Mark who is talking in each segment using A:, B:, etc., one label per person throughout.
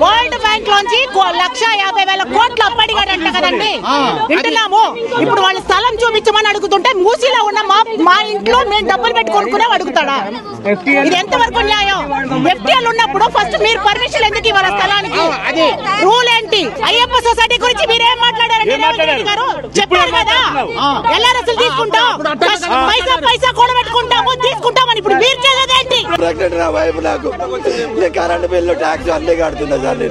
A: World bank లోంచి 1,50,000 కోట్లు అప్పడిగాడంట కదండి, వింటున్నాము. ఇప్పుడు వాళ్ళ స్థలం చూపించమని అడుగుతుంటే మూసీలో ఉన్న మా ఇంట్లో మేము డబ్బులు పెట్టి కొనుక్కునే అడుగుతాడా? ఇది ఎంతవరకు న్యాయం? ఎఫ్టీఎల్ ఉన్నప్పుడు ఫస్ట్ మీరు పర్మిషన్ ఎందుకు ఇవ్వాలి స్థలానికి? రూల్ ఏంటి? అయ్యప్ప సొసైటీ గురించి మీరేం మాట్లాడారండి గారు? చెప్పారు కదా ఎల్ఆర్ఎస్లు తీసుకుంటాం, పైసా కూడబెట్టుకుంటాము, తీసుకుంటామని. ఇప్పుడు మీరు చేసేదేంటి?
B: నాకు కరెంట్ బిల్లు ట్యాక్స్ అన్ని కడుతున్నా సార్.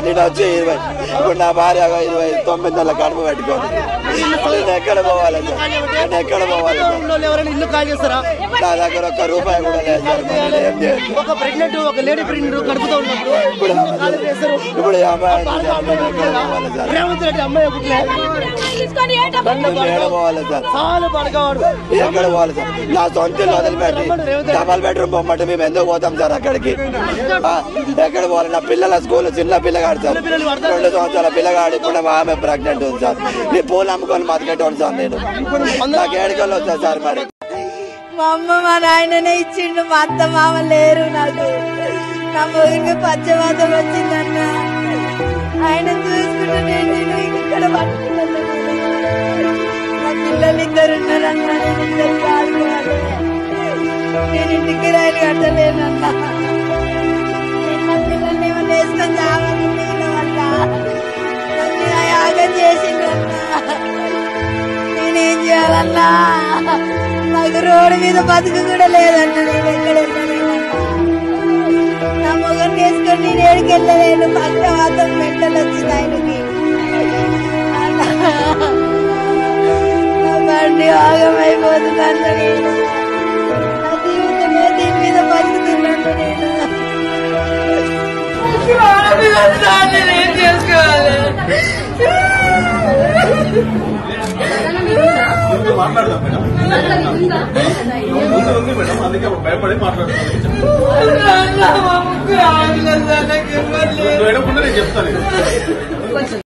B: నేను వచ్చి ఇప్పుడు నా భార్య 29 నెలల కడుపు పెట్టుకోండి. నేను ఎక్కడ పోవాలి సార్? నేను ఎక్కడ పోవాలి?
C: ఇల్లు కాల్ చేస్తారా?
B: నా దగ్గర ఒక్క రూపాయి కూడా లేదు సార్.
C: ఒక ప్రెగ్నెంట్ ఒక లేడీ ప్రెగ్నెంట్ కడుపుతో ఉన్నప్పుడు
B: ఇప్పుడు అమ్మాయి
C: రేవంత్ రెడ్డి అమ్మాయి
B: పోవాలి సార్?
C: చాలా పడకవాడు.
B: ఎక్కడ పోవాలి సార్? నా సొంత వదిలిపెట్టి డబల్ బెడ్రూమ్ బొమ్మట మేము ఎందుకు పోతాం సార్ అక్కడికి? ఎక్కడ పోవాలి? నా పిల్లల స్కూల్ చిన్న పిల్లగాడు సార్, 2 సంవత్సరాల పిల్లగాడు. ఇప్పుడు మా ఆమె ప్రెగ్నెంట్ ఉంది సార్. నేను పూలు అమ్ముకొని బతికేటోడు సార్. నేను నాకు ఏడుకలు వస్తాను సార్. మరి
D: మా అమ్మ మా నాయననే ఇచ్చిండు, మా అత్త మామ లేరు. నాకు నా మొదటి పచ్చవాతం వచ్చిందన్న, ఆయన చూసుకుంటే నేను ఇక్కడ పట్టుకున్నాను. నా పిల్లలు 2 ఉన్నారన్న, నేను 2 కాదు. నేను ఇంటికి రైలు కట్టలేనన్నా. మా పిల్లల్ని ఏమన్నా వేసుకొని రావాలి వల్ల యాగం చేసిండన్నా. నేనేం చేయాలన్నా? నాకు రోడ్డు మీద బతుకు కూడా లేదన్న. నేను ఎక్కడ వెళ్ళలేనన్నా. నా మొగన్ని వేసుకొని నేను ఏడికి వెళ్ళలేను. పక్క మాత్రం మెంటలు వచ్చింది ఆయనకి. నా బండి ఆగమైపోతుందన్న. నేను నా జీవితమే దీని మీద బతుకుతున్నాను. నేను ఏం చేసుకోవాలి?
E: మాట్లాడదాం మేడం, అందుకే భయపడి మాట్లాడుతున్నాను. చెప్తాను.